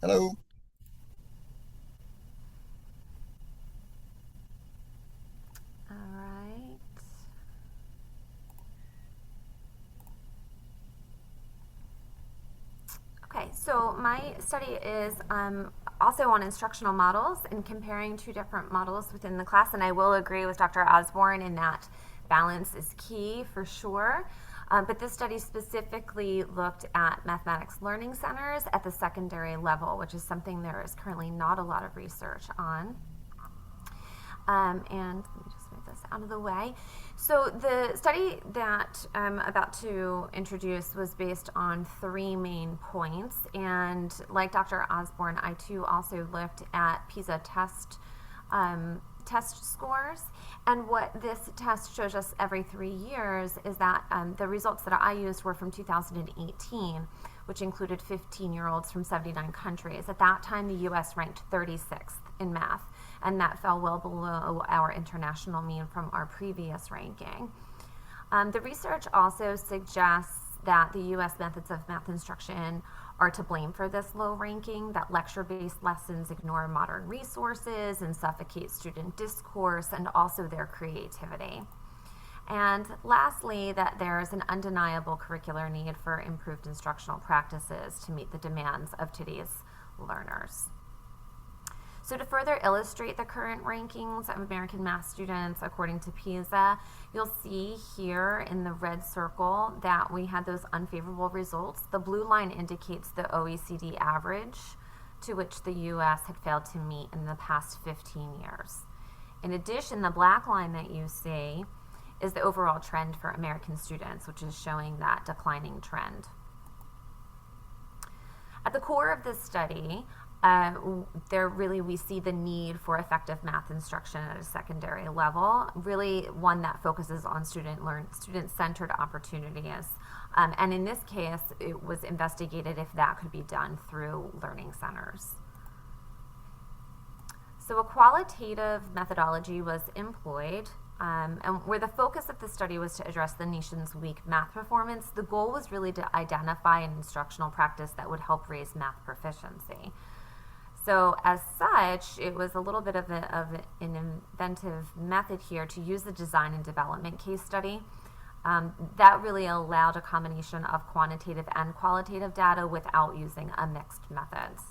Hello. All right. Okay, so my study is also on instructional models and comparing two different models within the class. And I will agree with Dr. Osborne in that balance is key for sure. But this study specifically looked at mathematics learning centers at the secondary level, which is something there is currently not a lot of research on. And let me just move this out of the way. So, the study that I'm about to introduce was based on three main points. And like Dr. Osborne, I too also looked at PISA test scores. And what this test shows us every 3 years is that the results that I used were from 2018, which included 15-year-olds from 79 countries. At that time, the US ranked 36th in math, and that fell well below our international mean from our previous ranking. The research also suggests that the US methods of math instruction are to blame for this low ranking, that lecture based lessons ignore modern resources and suffocate student discourse and also their creativity. And lastly, that there is an undeniable curricular need for improved instructional practices to meet the demands of today's learners. So, to further illustrate the current rankings of American math students according to PISA, you'll see here in the red circle that we had those unfavorable results. The blue line indicates the OECD average, to which the US had failed to meet in the past 15 years. In addition, the black line that you see is the overall trend for American students, which is showing that declining trend. At the core of this study, there really we see the need for effective math instruction at a secondary level, really one that focuses on student-centered opportunities. And in this case, it was investigated if that could be done through learning centers. So a qualitative methodology was employed, and where the focus of the study was to address the nation's weak math performance. The goal was really to identify an instructional practice that would help raise math proficiency. So, as such, it was a little bit of an inventive method here to use the design and development case study. That really allowed a combination of quantitative and qualitative data without using a mixed methods.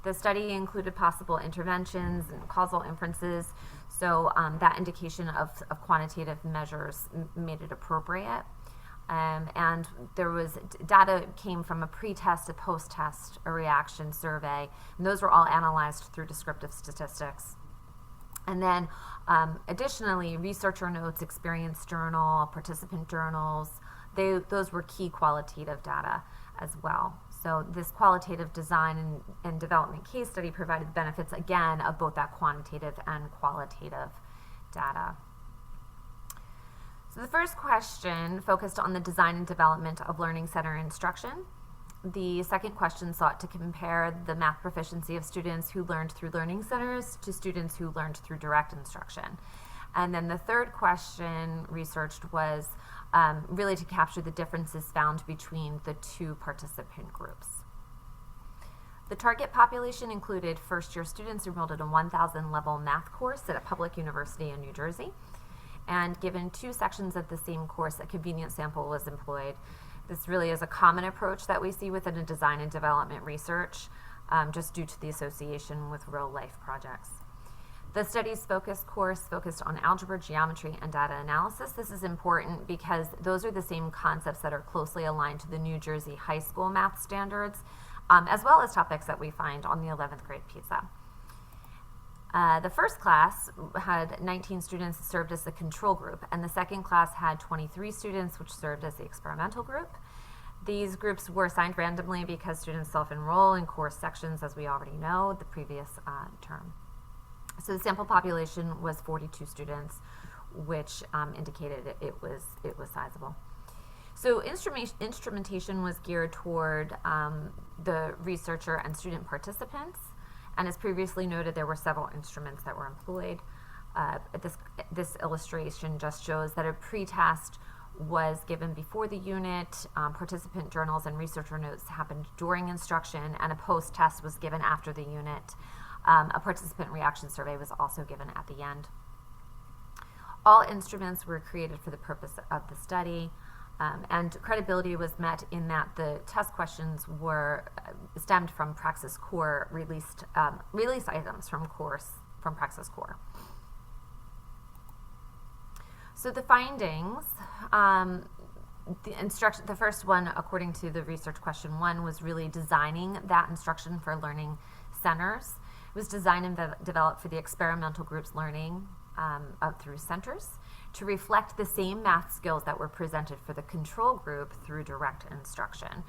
The study included possible interventions and causal inferences, so that indication of quantitative measures made it appropriate. And there was data came from a pre-test, a post-test, a reaction survey, and those were all analyzed through descriptive statistics. And then additionally, researcher notes, experience journal, participant journals, those were key qualitative data as well. So this qualitative design and development case study provided benefits, again, of both that quantitative and qualitative data. So the first question focused on the design and development of learning center instruction. The second question sought to compare the math proficiency of students who learned through learning centers to students who learned through direct instruction. And then the third question researched was really to capture the differences found between the two participant groups. The target population included first-year students enrolled in a 1,000 level math course at a public university in New Jersey. And given two sections of the same course, a convenient sample was employed. This really is a common approach that we see within a design and development research, just due to the association with real-life projects. The study's focus course focused on algebra, geometry, and data analysis. This is important because those are the same concepts that are closely aligned to the New Jersey high school math standards, as well as topics that we find on the 11th grade PISA. The first class had 19 students that served as the control group, and the second class had 23 students, which served as the experimental group. These groups were assigned randomly because students self-enroll in course sections, as we already know, the previous term. So the sample population was 42 students, which indicated it was sizable. So instrumentation was geared toward the researcher and student participants. And as previously noted, there were several instruments that were employed. This illustration just shows that a pretest was given before the unit, participant journals and researcher notes happened during instruction, and a post-test was given after the unit. A participant reaction survey was also given at the end. All instruments were created for the purpose of the study, and credibility was met in that the test questions were stemmed from Praxis Core release items from Praxis Core. So the findings, the first one, according to the research question 1, was really designing that instruction for learning centers. It was designed and developed for the experimental group's learning through centers to reflect the same math skills that were presented for the control group through direct instruction.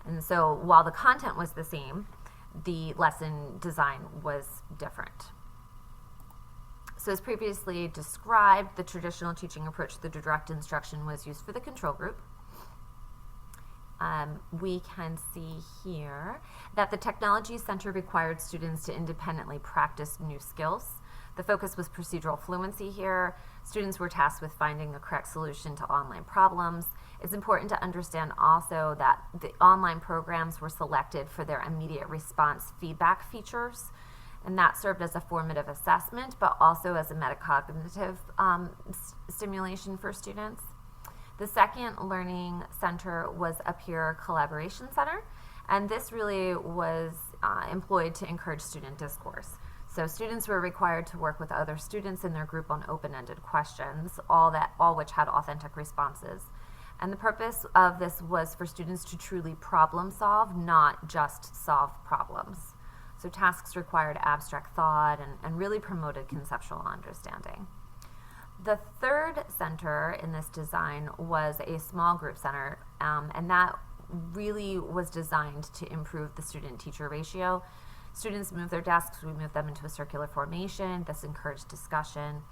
And so while the content was the same, the lesson design was different. So as previously described, the traditional teaching approach to the direct instruction was used for the control group. We can see here that the Technology Center required students to independently practice new skills. The focus was procedural fluency here. Students were tasked with finding the correct solution to online problems. It's important to understand also that the online programs were selected for their immediate response feedback features, and that served as a formative assessment, but also as a metacognitive stimulation for students. The second learning center was a peer collaboration center, and this really was employed to encourage student discourse. So students were required to work with other students in their group on open-ended questions, all which had authentic responses. And the purpose of this was for students to truly problem solve, not just solve problems. So tasks required abstract thought and really promoted conceptual understanding. The third center in this design was a small group center, and that really was designed to improve the student-teacher ratio. Students moved their desks, we moved them into a circular formation. This encouraged discussion,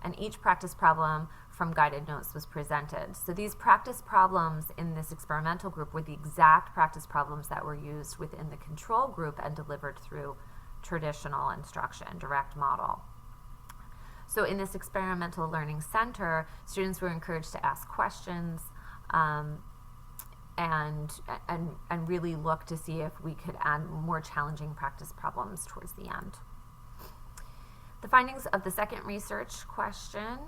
and each practice problem from guided notes was presented. So these practice problems in this experimental group were the exact practice problems that were used within the control group and delivered through traditional instruction, direct model. So in this experimental learning center, students were encouraged to ask questions and really look to see if we could add more challenging practice problems towards the end. The findings of the second research question,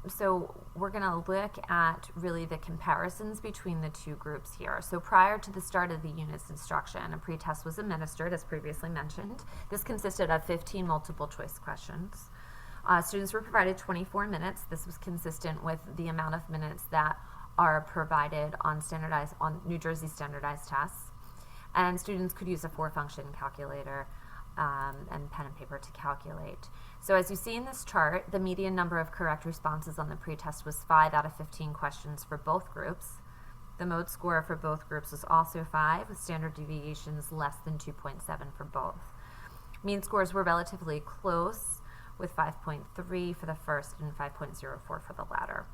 so we're going to look at really the comparisons between the two groups here. So prior to the start of the unit's instruction, a pretest was administered, as previously mentioned. This consisted of 15 multiple choice questions. Students were provided 24 minutes. This was consistent with the amount of minutes that are provided on New Jersey standardized tests. And students could use a 4-function calculator and pen and paper to calculate. So as you see in this chart, the median number of correct responses on the pretest was 5 out of 15 questions for both groups. The mode score for both groups was also 5, with standard deviations less than 2.7 for both. Mean scores were relatively close, with 5.3 for the first and 5.04 for the latter.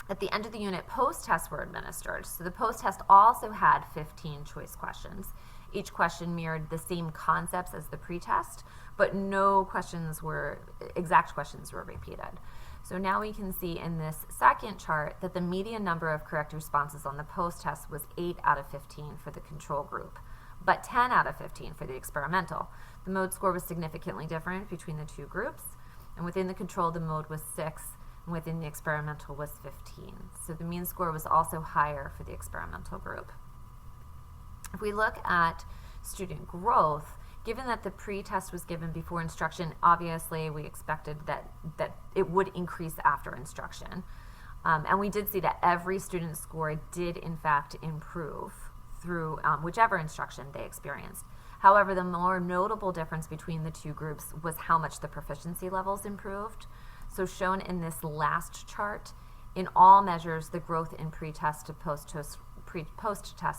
At the end of the unit, post-tests were administered. So the post-test also had 15 choice questions. Each question mirrored the same concepts as the pretest, but no exact questions were repeated. So now we can see in this second chart that the median number of correct responses on the post-test was 8 out of 15 for the control group, but 10 out of 15 for the experimental. The mode score was significantly different between the two groups, and within the control, the mode was 6, and within the experimental was 15. So the mean score was also higher for the experimental group. If we look at student growth, given that the pretest was given before instruction, obviously we expected that it would increase after instruction. And we did see that every student's score did in fact improve through whichever instruction they experienced. However, the more notable difference between the two groups was how much the proficiency levels improved. So shown in this last chart, in all measures, the growth in pretest to post-test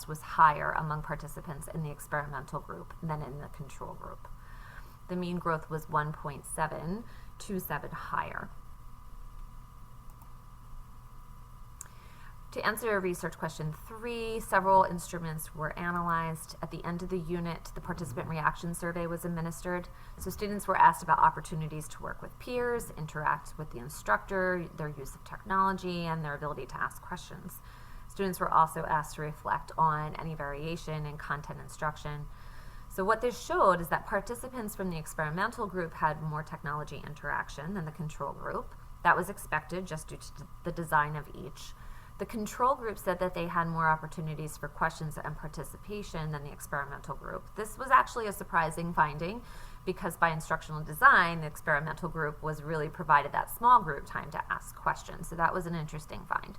was higher among participants in the experimental group than in the control group. The mean growth was 1.727 higher. To answer research question 3, several instruments were analyzed. At the end of the unit, the participant reaction survey was administered. So students were asked about opportunities to work with peers, interact with the instructor, their use of technology, and their ability to ask questions. Students were also asked to reflect on any variation in content instruction. So what this showed is that participants from the experimental group had more technology interaction than the control group. That was expected just due to the design of each. The control group said that they had more opportunities for questions and participation than the experimental group. This was actually a surprising finding because by instructional design, the experimental group was really provided that small group time to ask questions. So that was an interesting find.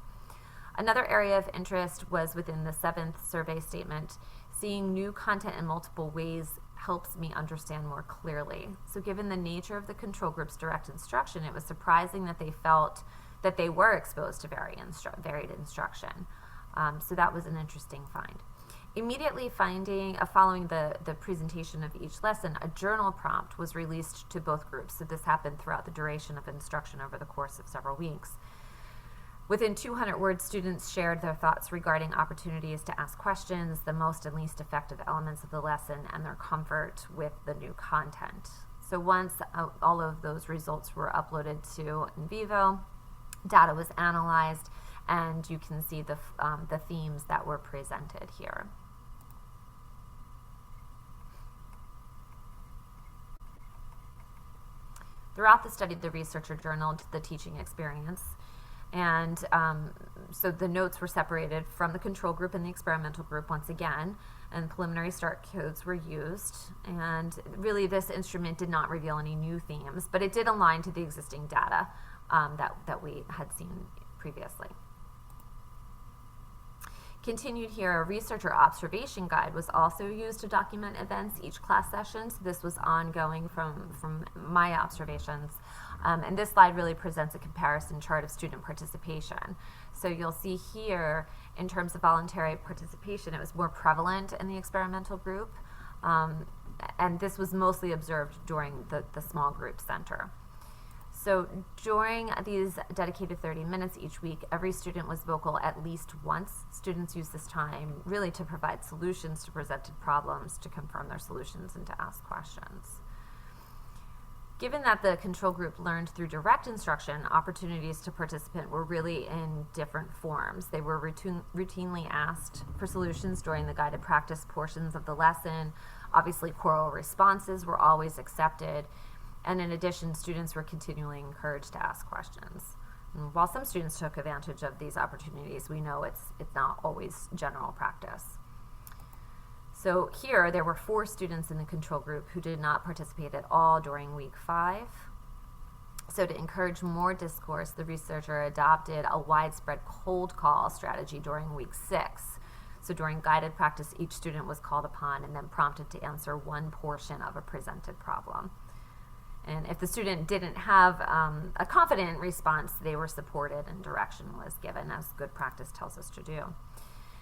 Another area of interest was within the 7th survey statement. Seeing new content in multiple ways helps me understand more clearly. So given the nature of the control group's direct instruction, it was surprising that they felt that they were exposed to varied instruction. So that was an interesting find. Immediately following the presentation of each lesson, a journal prompt was released to both groups. So this happened throughout the duration of instruction over the course of several weeks. Within 200 words, students shared their thoughts regarding opportunities to ask questions, the most and least effective elements of the lesson, and their comfort with the new content. So once all of those results were uploaded to NVivo, data was analyzed, and you can see the themes that were presented here. Throughout the study, the researcher journaled the teaching experience, and so the notes were separated from the control group and the experimental group once again, and preliminary start codes were used. And really, this instrument did not reveal any new themes, but it did align to the existing data that we had seen previously. Continued here, a researcher observation guide was also used to document events each class session. So this was ongoing from my observations. And this slide really presents a comparison chart of student participation. So you'll see here, in terms of voluntary participation, it was more prevalent in the experimental group. And this was mostly observed during the small group center. So during these dedicated 30 minutes each week, every student was vocal at least once. Students used this time really to provide solutions to presented problems, to confirm their solutions, and to ask questions. Given that the control group learned through direct instruction, opportunities to participate were really in different forms. They were routinely asked for solutions during the guided practice portions of the lesson. Obviously, choral responses were always accepted. And in addition, students were continually encouraged to ask questions. And while some students took advantage of these opportunities, we know it's not always general practice. So here, there were 4 students in the control group who did not participate at all during week 5. So to encourage more discourse, the researcher adopted a widespread cold call strategy during week 6. So during guided practice, each student was called upon and then prompted to answer one portion of a presented problem. And if the student didn't have a confident response, they were supported and direction was given, as good practice tells us to do.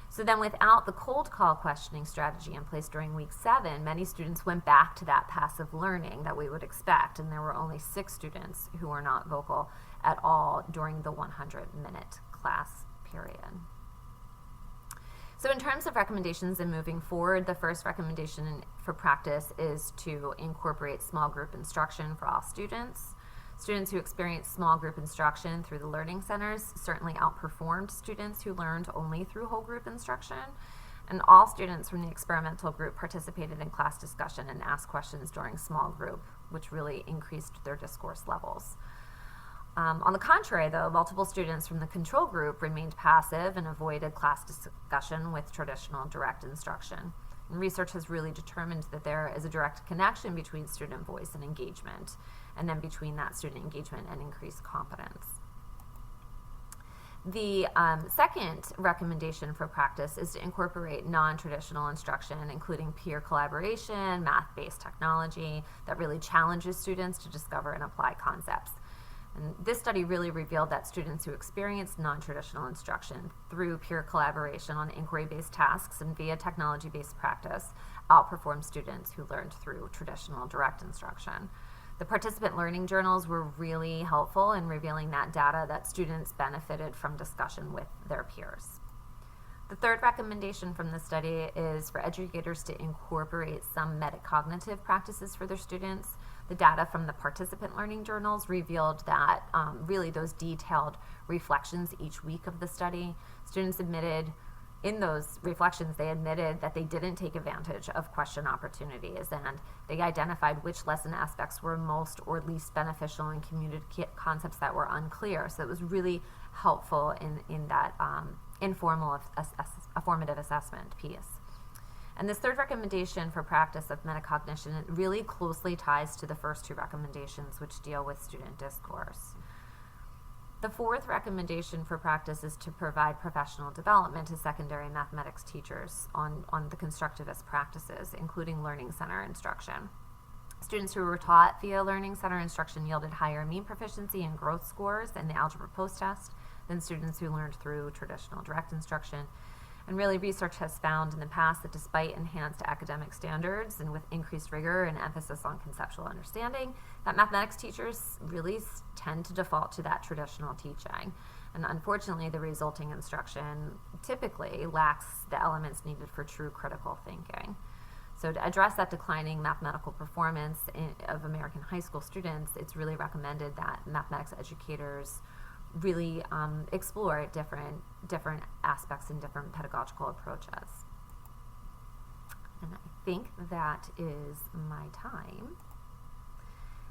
So then without the cold call questioning strategy in place during week 7, many students went back to that passive learning that we would expect, and there were only 6 students who were not vocal at all during the 100-minute class period. So in terms of recommendations and moving forward, the first recommendation for practice is to incorporate small group instruction for all students. Students who experienced small group instruction through the learning centers certainly outperformed students who learned only through whole group instruction. And all students from the experimental group participated in class discussion and asked questions during small group, which really increased their discourse levels. On the contrary, though, multiple students from the control group remained passive and avoided class discussion with traditional direct instruction. And research has really determined that there is a direct connection between student voice and engagement, and then between that student engagement and increased competence. The second recommendation for practice is to incorporate non-traditional instruction, including peer collaboration, math-based technology that really challenges students to discover and apply concepts. And this study really revealed that students who experienced non-traditional instruction through peer collaboration on inquiry-based tasks and via technology-based practice outperformed students who learned through traditional direct instruction. The participant learning journals were really helpful in revealing that data that students benefited from discussion with their peers. The third recommendation from the study is for educators to incorporate some metacognitive practices for their students. The data from the participant learning journals revealed that really those detailed reflections each week of the study, students admitted in those reflections, they admitted that they didn't take advantage of question opportunities, and they identified which lesson aspects were most or least beneficial and communicate concepts that were unclear. So it was really helpful in that informal formative assessment piece. And this third recommendation for practice of metacognition really closely ties to the first two recommendations, which deal with student discourse. The fourth recommendation for practice is to provide professional development to secondary mathematics teachers on the constructivist practices, including learning center instruction. Students who were taught via learning center instruction yielded higher mean proficiency and growth scores in the algebra post-test than students who learned through traditional direct instruction. And really, research has found in the past that despite enhanced academic standards and with increased rigor and emphasis on conceptual understanding, that mathematics teachers really tend to default to that traditional teaching. And unfortunately, the resulting instruction typically lacks the elements needed for true critical thinking. So to address that declining mathematical performance of American high school students, it's really recommended that mathematics educators really explore different aspects and different pedagogical approaches. And I think that is my time.